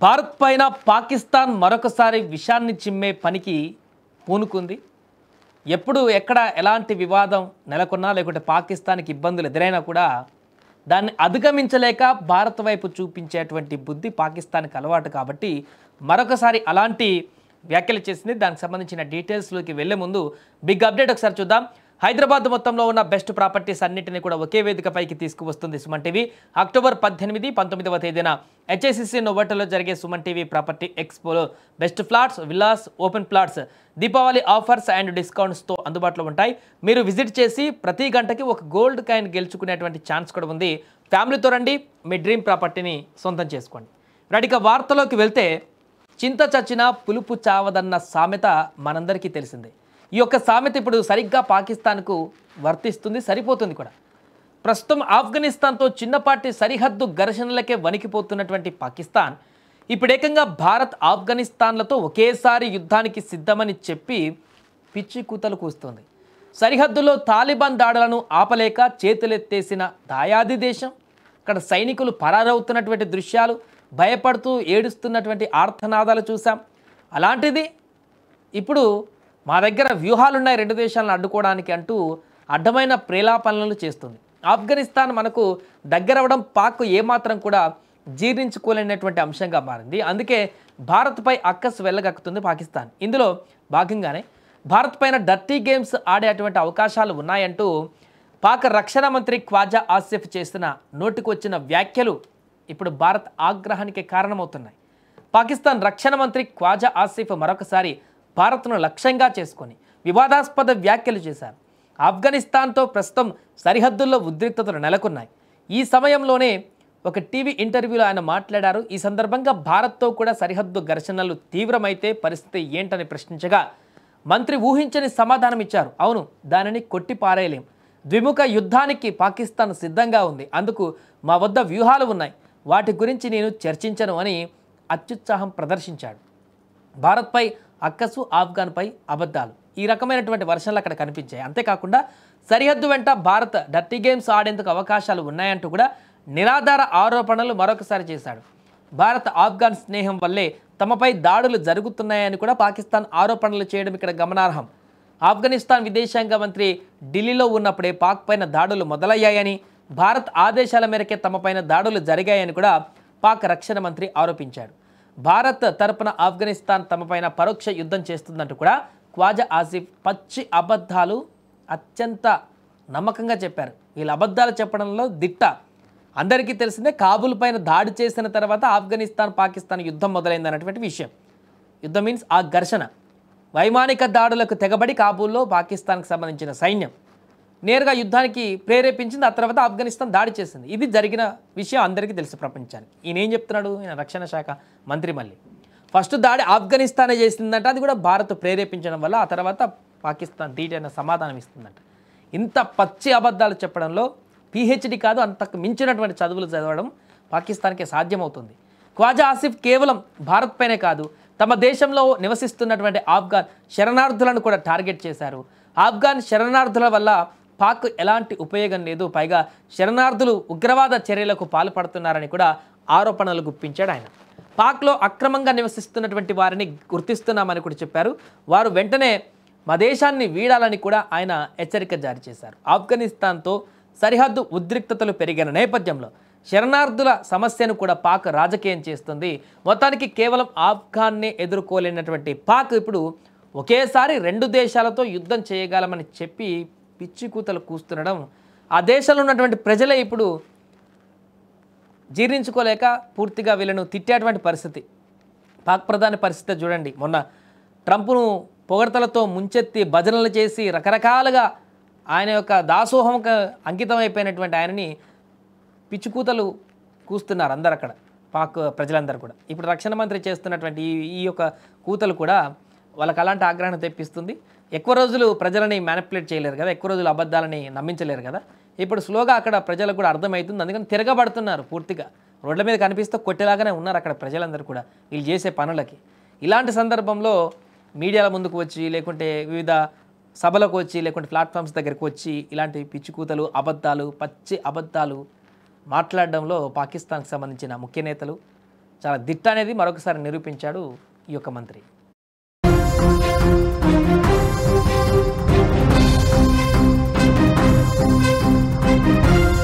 భారత్ పైన పాకిస్తాన్ మరొకసారి విషాన్ని చిమ్మే పనికి పూనుకుంది. ఎప్పుడు ఎక్కడ ఎలాంటి వివాదం నెలకొన్నా లేకుంటే పాకిస్తాన్కి ఇబ్బందులు ఎదురైనా కూడా దాన్ని అధిగమించలేక భారత్ వైపు చూపించేటువంటి బుద్ధి పాకిస్తాన్కి అలవాటు. కాబట్టి మరొకసారి అలాంటి వ్యాఖ్యలు చేసింది. దానికి సంబంధించిన డీటెయిల్స్లోకి వెళ్ళే ముందు బిగ్ అప్డేట్ ఒకసారి చూద్దాం. హైదరాబాద్ మొత్తంలో ఉన్న బెస్ట్ ప్రాపర్టీస్ అన్నింటినీ కూడా ఒకే వేదికపైకి తీసుకువస్తుంది సుమన్ టీవీ. అక్టోబర్ 18, 19వ తేదీన హెచ్ఐసిసి నోవోటల్లో జరిగే సుమన్ టీవీ ప్రాపర్టీ ఎక్స్పోలో best flats, villas, open plots Deepavali offers and డిస్కౌంట్స్తో అందుబాటులో ఉంటాయి. మీరు విజిట్ చేసి ప్రతి గంటకి ఒక గోల్డ్ కాయిన్ గెలుచుకునేటువంటి ఛాన్స్ కూడా ఉంది. ఫ్యామిలీతో రండి, మీ డ్రీమ్ ప్రాపర్టీని సొంతం చేసుకోండి. ఇక వార్తలోకి వెళ్తే, చింత చచ్చినా పులుపు చావదన్న సామెత మనందరికీ తెలిసిందే. ఈ యొక్క సామెత ఇప్పుడు సరిగ్గా పాకిస్తాన్కు వర్తిస్తుంది, సరిపోతుంది కూడా. ప్రస్తుతం ఆఫ్ఘనిస్తాన్తో చిన్నపాటి సరిహద్దు ఘర్షణలకే వణికిపోతున్నటువంటి పాకిస్తాన్ ఇప్పుడు ఏకంగా భారత్, ఆఫ్ఘనిస్తాన్లతో ఒకేసారి యుద్ధానికి సిద్ధమని చెప్పి పిచ్చి కూతలు కూస్తుంది. సరిహద్దులో తాలిబాన్ దాడులను ఆపలేక చేతులెత్తేసిన దాయాది దేశం, అక్కడ సైనికులు పరారవుతున్నటువంటి దృశ్యాలు, భయపడుతూ ఏడుస్తున్నటువంటి ఆర్తనాదాలు చూసాం. అలాంటిది ఇప్పుడు మా దగ్గర వ్యూహాలున్నాయి రెండు దేశాలను అడ్డుకోవడానికి అంటూ అడ్డమైన ప్రేలాపనలు చేస్తుంది. ఆఫ్ఘనిస్తాన్ మనకు దగ్గరవడం పాక్ ఏమాత్రం కూడా జీర్ణించుకోలేనటువంటి అంశంగా మారింది. అందుకే భారత్పై అక్కసు వెళ్ళగక్కుతుంది పాకిస్తాన్. ఇందులో భాగంగానే భారత్ పైన డర్టీ గేమ్స్ ఆడేటువంటి అవకాశాలు ఉన్నాయంటూ పాక్ రక్షణ మంత్రి ఖ్వాజా ఆసిఫ్ చేసిన నోటికొచ్చిన వ్యాఖ్యలు ఇప్పుడు భారత్ ఆగ్రహానికి కారణమవుతున్నాయి. పాకిస్తాన్ రక్షణ మంత్రి ఖ్వాజా ఆసిఫ్ మరొకసారి భారత్ను లక్ష్యంగా చేసుకొని వివాదాస్పద వ్యాఖ్యలు చేశారు. ఆఫ్ఘనిస్తాన్తో ప్రస్తుతం సరిహద్దుల్లో ఉద్రిక్తతలు నెలకొన్నాయి. ఈ సమయంలోనే ఒక టీవీ ఇంటర్వ్యూలో ఆయన మాట్లాడారు. ఈ సందర్భంగా భారత్తో కూడా సరిహద్దు ఘర్షణలు తీవ్రమైతే పరిస్థితి ఏంటని ప్రశ్నించగా మంత్రి ఊహించని సమాధానం ఇచ్చారు. అవును, దానిని కొట్టిపారేయలేం. ద్విముఖ యుద్ధానికి పాకిస్తాన్ సిద్ధంగా ఉంది. అందుకు మా వద్ద వ్యూహాలు ఉన్నాయి. వాటి గురించి నేను చర్చించను అని అత్యుత్సాహం ప్రదర్శించాడు. భారత్పై అక్కసు, ఆఫ్ఘన్పై అబద్ధాలు, ఈ రకమైనటువంటి వర్షన్లు అక్కడ కనిపించాయి. అంతేకాకుండా సరిహద్దు వెంట భారత్ డర్టీ గేమ్స్ ఆడేందుకు అవకాశాలు ఉన్నాయంటూ కూడా నిరాధార ఆరోపణలు మరొకసారి చేశాడు. భారత్ ఆఫ్ఘన్ స్నేహం వల్లే తమపై దాడులు జరుగుతున్నాయని కూడా పాకిస్తాన్ ఆరోపణలు చేయడం ఇక్కడ గమనార్హం. ఆఫ్ఘనిస్తాన్ విదేశాంగ మంత్రి ఢిల్లీలో ఉన్నప్పుడే పాక్ పైన దాడులు మొదలయ్యాయని, భారత్ ఆదేశాల మేరకే తమపైన దాడులు జరిగాయని కూడా పాక్ రక్షణ మంత్రి ఆరోపించాడు. భారత్ తరపున ఆఫ్ఘనిస్తాన్ తమపైన పరోక్ష యుద్ధం చేస్తుందంటూ కూడా ఖ్వాజా ఆసిఫ్ పచ్చి అబద్ధాలు అత్యంత నమ్మకంగా చెప్పారు. వీళ్ళ అబద్ధాలు చెప్పడంలో దిట్ట. అందరికీ తెలిసిందే, కాబూల్ పైన దాడి చేసిన తర్వాత ఆఫ్ఘనిస్తాన్ పాకిస్తాన్ యుద్ధం మొదలైందన్నటువంటి విషయం. యుద్ధం మీన్స్ ఆ ఘర్షణ. వైమానిక దాడులకు తెగబడి కాబూల్లో పాకిస్తాన్కి సంబంధించిన సైన్యం నేరుగా యుద్ధానికి ప్రేరేపించింది. ఆ తర్వాత ఆఫ్ఘనిస్తాన్ దాడి చేసింది. ఇది జరిగిన విషయం అందరికీ తెలుసు ప్రపంచానికి. ఈయన ఏం చెప్తున్నాడు, ఈయన రక్షణ శాఖ మంత్రి మళ్ళీ ఫస్ట్ దాడి ఆఫ్ఘనిస్తానే చేసిందంట. అది కూడా భారత్ ప్రేరేపించడం వల్ల ఆ తర్వాత పాకిస్తాన్ ధీటైన సమాధానం ఇస్తుందంట. ఇంత పచ్చి అబద్ధాలు చెప్పడంలో పిహెచ్డి కాదు, అంతకు మించినటువంటి చదువులు చదవడం పాకిస్తాన్కే సాధ్యమవుతుంది. ఖ్వాజా ఆసిఫ్ కేవలం భారత్ పైనే కాదు, తమ దేశంలో నివసిస్తున్నటువంటి ఆఫ్ఘన్ శరణార్థులను కూడా టార్గెట్ చేశారు. ఆఫ్ఘన్ శరణార్థుల వల్ల పాక్ ఎలాంటి ఉపయోగం లేదు, పైగా శరణార్థులు ఉగ్రవాద చర్యలకు పాల్పడుతున్నారని కూడా ఆరోపణలు గుప్పించాడు ఆయన. పాక్లో అక్రమంగా నివసిస్తున్నటువంటి వారిని గుర్తిస్తున్నామని కూడా చెప్పారు. వారు వెంటనే మా దేశాన్ని వీడాలని కూడా ఆయన హెచ్చరిక జారీ చేశారు. ఆఫ్ఘనిస్తాన్తో సరిహద్దు ఉద్రిక్తతలు పెరిగిన నేపథ్యంలో శరణార్థుల సమస్యను కూడా పాక్ రాజకీయం చేస్తుంది. మొత్తానికి కేవలం ఆఫ్ఘాన్నే ఎదుర్కోలేనటువంటి పాక్ ఇప్పుడు ఒకేసారి రెండు దేశాలతో యుద్ధం చేయగలమని చెప్పి పిచ్చి కూతలు కూస్తుండడం ఆ దేశంలో ఉన్నటువంటి ప్రజలే ఇప్పుడు జీర్ణించుకోలేక పూర్తిగా వీళ్ళను తిట్టేటువంటి పరిస్థితి. పాక్ ప్రధాని పరిస్థితి చూడండి. మొన్న ట్రంప్ను పొగడ్తలతో ముంచెత్తి భజనలు చేసి రకరకాలుగా ఆయన యొక్క దాసోహంకు అంకితం అయిపోయినటువంటి ఆయనని పిచ్చికూతలు కూస్తున్నారు అందరు అక్కడ, పాక్ ప్రజలందరూ కూడా. ఇప్పుడు రక్షణ మంత్రి చేస్తున్నటువంటి ఈ యొక్క కూతలు కూడా వాళ్ళకి అలాంటి ఆగ్రహణ తెప్పిస్తుంది. ఎక్కువ రోజులు ప్రజలని మ్యానిపులేట్ చేయలేరు కదా, ఎక్కువ రోజులు అబద్ధాలని నమ్మించలేరు కదా. ఇప్పుడు స్లోగా అక్కడ ప్రజలకు కూడా అర్థమవుతుంది. అందుకని తిరగబడుతున్నారు పూర్తిగా. రోడ్ల మీద కనిపిస్తూ కొట్టేలాగానే ఉన్నారు అక్కడ ప్రజలందరూ కూడా వీళ్ళు చేసే పనులకి. ఇలాంటి సందర్భంలో మీడియాల ముందుకు వచ్చి, లేకుంటే వివిధ సభలకు వచ్చి, లేకుంటే ప్లాట్ఫామ్స్ దగ్గరికి వచ్చి ఇలాంటి పిచ్చికూతలు, అబద్ధాలు, పచ్చి అబద్ధాలు మాట్లాడడంలో పాకిస్తాన్కి సంబంధించిన ముఖ్య నేతలు, చాలా దిట్ట అనేది మరొకసారి నిరూపించాడు ఈ యొక్క మంత్రి.